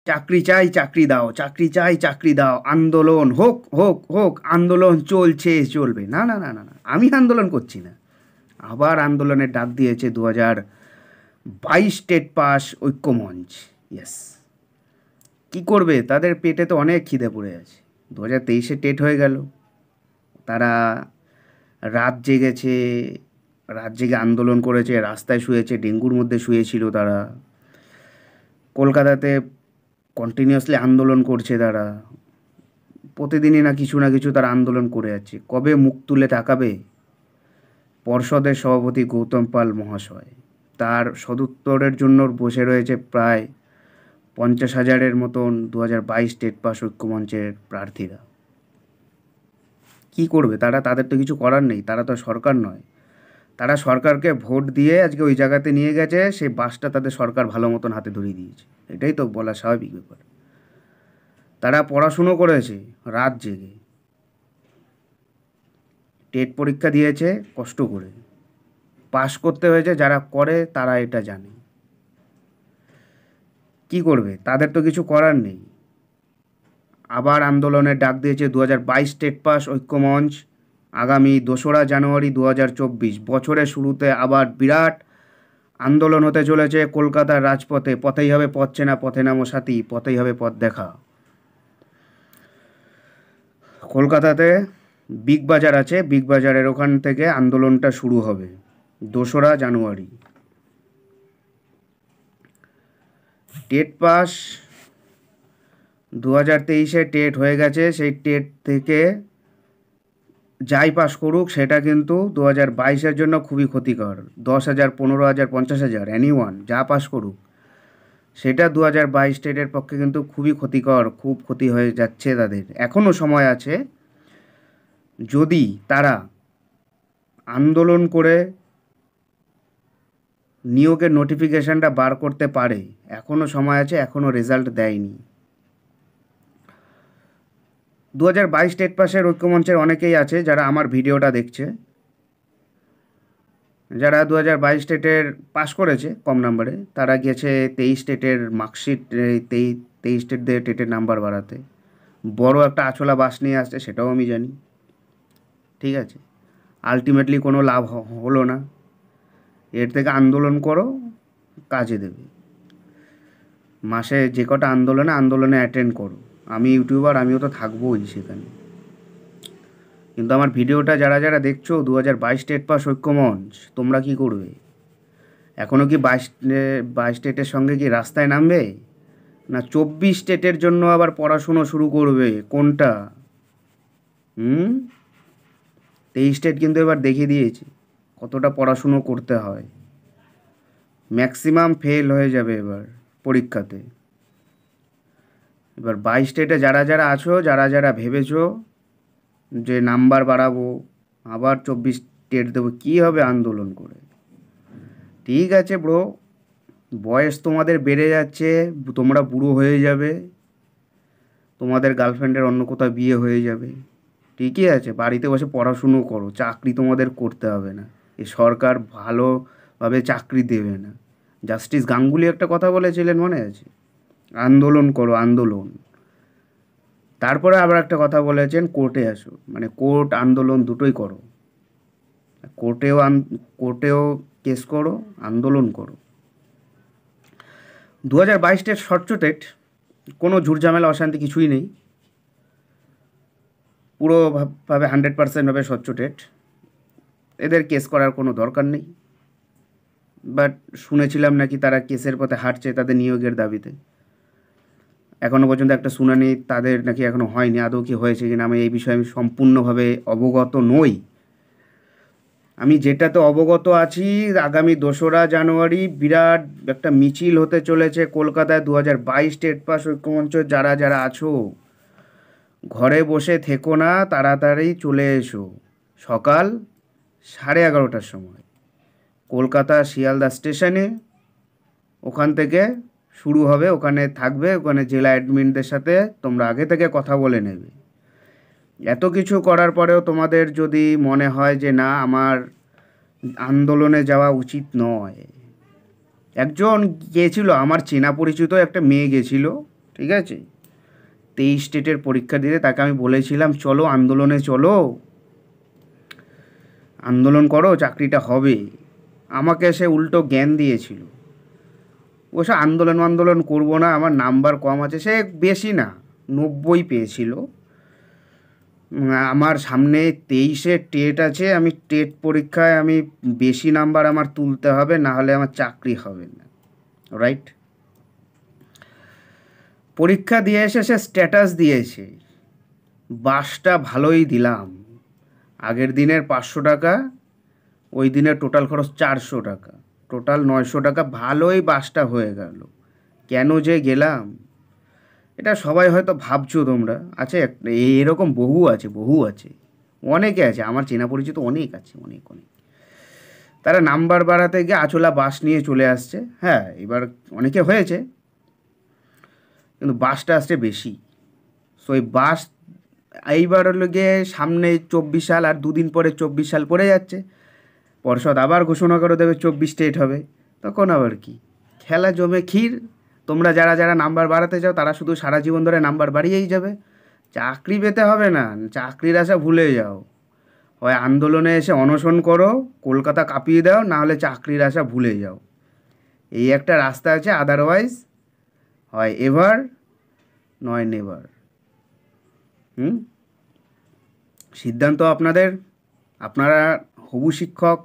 চাকরি চাই, চাকরি দাও, চাকরি চাই, চাকরি দাও, আন্দোলন হোক হোক হোক, আন্দোলন চলছে চলবে। না না না না না, আমি আন্দোলন করছি না। আবার আন্দোলনের ডাক দিয়েছে 2022 টেট পাস ঐক্যমঞ্চ। ইয়েস। কি করবে, তাদের পেটে তো অনেক খিদে পড়ে আছে। 2023-এ টেট হয়ে গেল, তারা রাত জেগেছে, রাত জেগে আন্দোলন করেছে, রাস্তায় শুয়েছে, ডেঙ্গুর মধ্যে শুয়েছিল তারা। কলকাতাতে কন্টিনিউয়াসলি আন্দোলন করছে তারা, প্রতিদিনই না কিছু তারা আন্দোলন করে যাচ্ছে। কবে মুখ তুলে তাকাবে পর্ষদের সভাপতি গৌতম পাল মহাশয়? তার সদুত্তরের জন্য বসে রয়েছে প্রায় 50,000-এর মতন 2022 টেট পাস ঐক্যমঞ্চের প্রার্থীরা। কি করবে তারা? তাদের তো কিছু করার নেই, তারা তো সরকার নয়। তারা সরকারকে ভোট দিয়ে আজকে ওই জায়গাতে নিয়ে গেছে, সেই বাসটা তাদের সরকার ভালো মতন হাতে ধরিয়ে দিয়েছে। এটাই তো বলা স্বাভাবিক ব্যাপার। তারা পড়াশুনো করেছে রাত জেগে, টেট পরীক্ষা দিয়েছে কষ্ট করে, পাশ করতে হয়েছে। যারা করে তারা এটা জানে। কি করবে? তাদের তো কিছু করার নেই। আবার আন্দোলনের ডাক দিয়েছে 2022 স্টেট পাস ঐক্যমঞ্চ। আগামী 2রা জানুয়ারি 2024 বছরের শুরুতে আবার বিরাট আন্দোলন হতে চলেছে কলকাতার রাজপথে। পথেই হবে পথ চেনা, পথে নামো সাথী, পথেই হবে পথ দেখা। কলকাতাতে বিগ বাজার আছে, বিগ বাজারের ওখান থেকে আন্দোলনটা শুরু হবে 2রা জানুয়ারি। টেট পাস 2023-এ টেট হয়ে গেছে, সেই টেট থেকে যাই পাস করুক সেটা কিন্তু 2022-এর জন্য খুবই ক্ষতিকর। 10,000, 15,000, 50,000 অ্যানিওয়ান যা পাস করুক, সেটা 2022 টেটের পক্ষে কিন্তু খুবই ক্ষতিকর, খুব ক্ষতি হয়ে যাচ্ছে তাদের। এখনও সময় আছে, যদি তারা আন্দোলন করে নিয়োগের নোটিফিকেশানটা বার করতে পারে। এখনও সময় আছে, এখনও রেজাল্ট দেয়নি। 2022 টেট পাসের ঐক্যমঞ্চের অনেকেই আছে যারা আমার ভিডিওটা দেখছে, যারা 2022 টেটের পাস করেছে কম নাম্বারে, তারা গেছে 23 টেটের মার্কশিট, 23 টেট দিয়ে টেটের নাম্বার বাড়াতে। বড় একটা আছলা বাস নিয়ে আসছে, সেটাও আমি জানি। ঠিক আছে, আলটিমেটলি কোনো লাভ হলো না। এর থেকে আন্দোলন করো, কাজে দেবে। মাসে যে কটা আন্দোলনে অ্যাটেন্ড করো। আমি ইউটিউবার, আমিও তো থাকবোই সেখানে। কিন্তু আমার ভিডিওটা যারা যারা দেখছো, 2022 টেট পাস ঐক্যমঞ্চ, তোমরা কি করবে? এখনও কি 22 স্টেটের সঙ্গে কি রাস্তায় নামবে? না 24 স্টেটের জন্য আবার পড়াশুনো শুরু করবে? কোনটা? 23 স্টেট কিন্তু এবার দেখিয়ে দিয়েছে কতটা পড়াশুনো করতে হয়। ম্যাক্সিমাম ফেল হয়ে যাবে এবার পরীক্ষাতে। এবার 22 স্টেটে যারা যারা আছো, যারা যারা ভেবেছো যে নাম্বার বাড়াবো, আবার 24 স্টেট দেবো, কী হবে আন্দোলন করে? ঠিক আছে ব্রো, বয়স তোমাদের বেড়ে যাচ্ছে, তোমরা বুড়ো হয়ে যাবে, তোমাদের গার্লফ্রেন্ডের অন্য কোথাও বিয়ে হয়ে যাবে। ঠিকই আছে, বাড়িতে বসে পড়াশুনো করো, চাকরি তোমাদের করতে হবে না। এ সরকার ভালোভাবে চাকরি দেবে না। জাস্টিস গাঙ্গুলি একটা কথা বলেছিলেন, মনে আছে? আন্দোলন করো, আন্দোলন। তারপরে আবার একটা কথা বলেছেন, কোর্টে আসো। মানে কোর্ট আন্দোলন দুটোই করো। কোর্টেও কেস করো, আন্দোলন করো। 2022 টেট স্বচ্ছ টেট, কোনো ঝুটঝামেলা অশান্তি কিছুই নেই, পুরোভাবে 100% হবে স্বচ্ছ টেট। এদের কেস করার কোনো দরকার নেই। বাট শুনেছিলাম নাকি তারা কেসের পথে হাঁটছে তাদের নিয়োগের দাবিতে। এখনও পর্যন্ত একটা শুনানি তাদের নাকি এখনও হয়নি। আদৌ কি হয়েছে কিনা আমি এই বিষয়ে সম্পূর্ণভাবে অবগত নই। আমি যেটাতে অবগত আছি, আগামী 2রা জানুয়ারি বিরাট একটা মিছিল হতে চলেছে কলকাতায়। 2022 টেট পাস ঐক্যমঞ্চ যারা যারা আছো, ঘরে বসে থেকো না, তাড়াতাড়ি চলে এসো। সকাল 11:30টার সময় কলকাতা শিয়ালদা স্টেশনে, ওখান থেকে শুরু হবে। ওখানে থাকবে, ওখানে জেলা অ্যাডমিনদের সাথে তোমরা আগে থেকে কথা বলে নেবে। এত কিছু করার পরেও তোমাদের যদি মনে হয় যে না, আমার আন্দোলনে যাওয়া উচিত নয়। একজন গিয়েছিল, আমার চেনা পরিচিত একটা মেয়ে গেছিল, ঠিক আছে? 23 স্টেটের পরীক্ষা দিতে তাকে আমি বলেছিলাম চলো আন্দোলনে চলো, আন্দোলন করো, চাকরিটা হবে। আমাকে সে উল্টো জ্ঞান দিয়েছিল, ওসব আন্দোলন করবো না, আমার নাম্বার কম আছে। সে বেশি না, 90 পেয়েছিল। আমার সামনে 23-এ টেট আছে, আমি টেট পরীক্ষায় আমি বেশি নাম্বার আমার তুলতে হবে, না হলে আমার চাকরি হবে না, রাইট? পরীক্ষা দিয়ে এসে সে স্ট্যাটাস দিয়েছে, বাসটা ভালোই দিলাম, আগের দিনের 500 টাকা, ওই দিনের টোটাল খরচ 400 টাকা, টোটাল 900 টাকা, ভালোই বাসটা হয়ে গেল। কেন যে গেলাম, এটা সবাই হয়তো ভাবছো তোমরা। আছে এরকম বহু আছে, অনেকে আছে, আমার চেনা পরিচিত অনেক আছে, অনেক। তারা নাম্বার বাড়াতে গিয়ে আচলা বাস নিয়ে চলে আসছে। হ্যাঁ, এবার অনেকে হয়েছে, কিন্তু বাসটা আসছে বেশি। সো এই বাস এইবার হলো গিয়ে সামনে 24 সাল, আর 2 দিন পরে 24 সাল পড়ে যাচ্ছে, পর্ষদ আবার ঘোষণা করে দেবে 24 স্টেট হবে, তখন আবার কি খেলা জমে ক্ষীর। তোমরা যারা যারা নাম্বার বাড়াতে চাও তারা শুধু সারা জীবন ধরে নাম্বার বাড়িয়েই যাবে, চাকরি পেতে হবে না, চাকরির আশা ভুলে যাও। হয় আন্দোলনে এসে অনশন করো, কলকাতা কাঁপিয়ে দাও, না হলে চাকরির আশা ভুলে যাও, এই একটা রাস্তা আছে। আদারওয়াইজ হয় এভার নয় নেভার। সিদ্ধান্ত আপনাদের, আপনারা হবু শিক্ষক,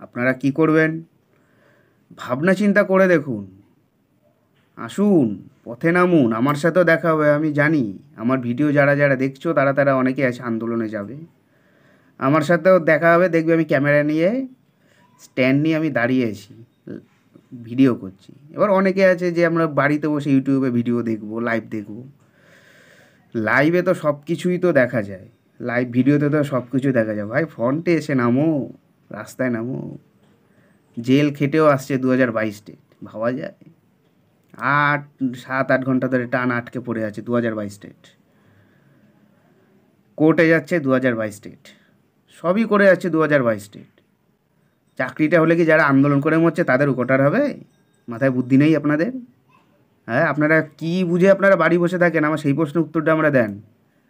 আপনারা কি করবেন ভাবনা চিন্তা করে দেখুন। আসুন, পথে নামুন, আমার সাথেও দেখা হবে। আমি জানি আমার ভিডিও যারা যারা দেখছো তারা তারা অনেকে আছে আন্দোলনে যাবে, আমার সাথেও দেখা হবে। দেখবে আমি ক্যামেরা নিয়ে, স্ট্যান্ড নিয়ে আমি দাঁড়িয়ে আছি, ভিডিও করছি। এবার অনেকে আছে যে আমরা বাড়িতে বসে ইউটিউবে ভিডিও দেখবো, লাইভ দেখবো। লাইভে তো সব কিছুই তো দেখা যায়, লাইভ ভিডিওতে তো সব কিছু দেখা যায়। ভাই ফ্রন্টে এসে নামো, রাস্তায় নামো। জেল খেটেও আসছে 2022 স্টেট, ভাবা যায়? 7-8 ঘন্টা ধরে টান আটকে পড়ে আছে 2022 স্টেট, কোর্টে যাচ্ছে 2022 স্টেট, সবই করে যাচ্ছে 2022 স্টেট। চাকরিটা হলে কি যারা আন্দোলন করে মরছে তাদের কোটার হবে? মাথায় বুদ্ধি নেই আপনাদের? হ্যাঁ, আপনারা কি বুঝে আপনারা বাড়ি বসে থাকেন? আমার সেই প্রশ্নের উত্তরটা আমরা দেন।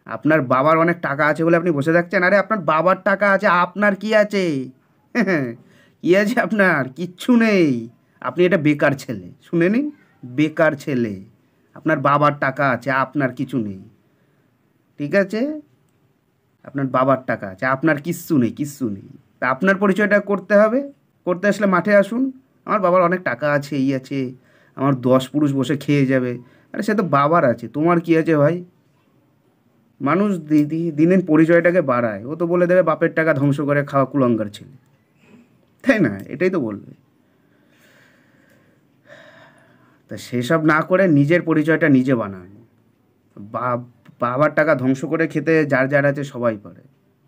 আপনার বাবার অনেক টাকা আছে বলে আপনি বসে থাকছেন? আরে আপনার বাবার টাকা আছে, আপনার কি আছে? কি আছে আপনার? কিচ্ছু নেই। আপনি এটা বেকার ছেলে, শুনে নিন, বেকার ছেলে। আপনার বাবার টাকা আছে, আপনার কিছু নেই, ঠিক আছে? আপনার বাবার টাকা আছে, আপনার কিচ্ছু নেই, কিচ্ছু নেই। তা আপনার পরিচয়টা করতে হবে, করতে আসলে মাঠে আসুন। আমার বাবার অনেক টাকা আছে, এই আছে, আমার 10 পুরুষ বসে খেয়ে যাবে। আরে সে তো বাবার আছে, তোমার কি আছে ভাই? মানুষ দিনের পরিচয়টাকে বাড়ায়, ও তো বলে দেবে বাপের টাকা ধ্বংস করে খাওয়া কুলঙ্গার ছেলে, তাই না? এটাই তো বলবে। তা সেসব না করে নিজের পরিচয়টা নিজে বানান। বাবার টাকা ধ্বংস করে খেতে যার যার আছে সবাই পারে।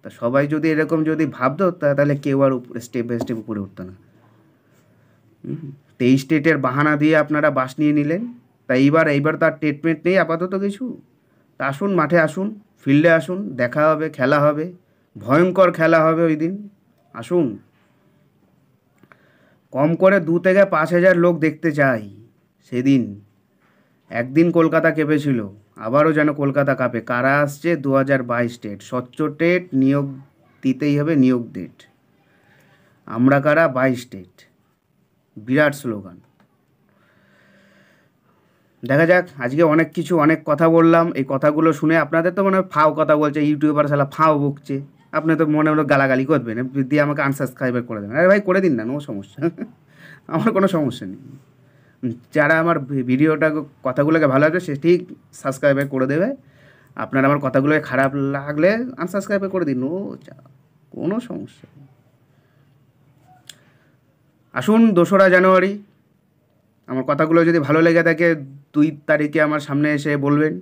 তা সবাই যদি এরকম যদি ভাবতো তাহলে কেউ আর স্টেপ বাই স্টেপ উপরে উঠতো না। 23 স্টেটের বাহানা দিয়ে আপনারা বাস নিয়ে নিলেন, তা এইবার তার ট্রিটমেন্ট নেই আপাতত কিছু। তা আসুন, মাঠে আসুন, ফিল্ডে আসুন, দেখা হবে, খেলা হবে, ভয়ঙ্কর খেলা হবে ওই দিন। আসুন, কম করে 2 থেকে 5,000 লোক দেখতে চাই সেদিন। একদিন কলকাতা কেঁপেছিল, আবারও যেন কলকাতা কাঁপে। কারা আসছে? 2022 স্টেট, স্বচ্ছ টেট, নিয়োগ দিতেই হবে, নিয়োগ ডেট। আমরা কারা? 22 স্টেট। বিরাট স্লোগান। দেখা যাক। আজকে অনেক কিছু, অনেক কথা বললাম। এই কথাগুলো শুনে আপনাদের তো মনে হয় ফাও কথা বলছে, ইউটিউবার শালা ফাও বকছে, আপনি তো মনে হলো গালাগালি করবেন, দিয়ে আমাকে আনসাবস্ক্রাইব করে দেবেন। আরে ভাই করে দিন না, নো সমস্যা, আমার কোনো সমস্যা নেই। যারা আমার ভিডিওটা কথাগুলোকে ভালো লাগবে সে ঠিক সাবস্ক্রাইব করে দেবে। আপনার আমার কথাগুলোকে খারাপ লাগলে আনসাবস্ক্রাইব করে দিন, ও কোনো সমস্যা নেই। আসুন 2রা জানুয়ারি, আমার কথাগুলো যদি ভালো লেগে থাকে 2 তারিখে আমার সামনে এসে বলবেন।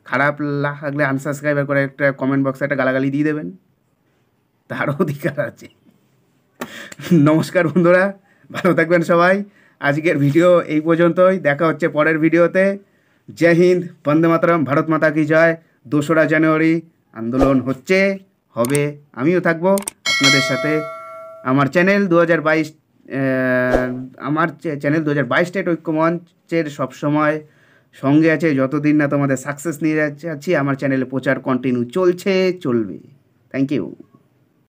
খারাপ লাগলে আনসাবস্ক্রাইব করে একটা কমেন্ট বক্সে একটা গালাগালি দিয়ে দেবেন, তারও অধিকার আছে। নমস্কার বন্ধুরা, ভালো থাকবেন সবাই। আজকের ভিডিও এই পর্যন্তই, দেখা হচ্ছে পরের ভিডিওতে। জয় হিন্দ, বন্দে মাতরম, ভারত মাতা কি জয়। 2রা জানুয়ারি আন্দোলন হচ্ছে, হবে, আমিও থাকবো আপনাদের সাথে। আমার চ্যানেল 2022 চ্যানেল 2022 স্টেট ঐক্য মঞ্চের সবসময় সঙ্গে আছে যতদিন না তোমাদের সাকসেস নিয়ে যাচ্ছি। আমার চ্যানেলে প্রচার কন্টিনিউ চলছে, চলবে। Thank you.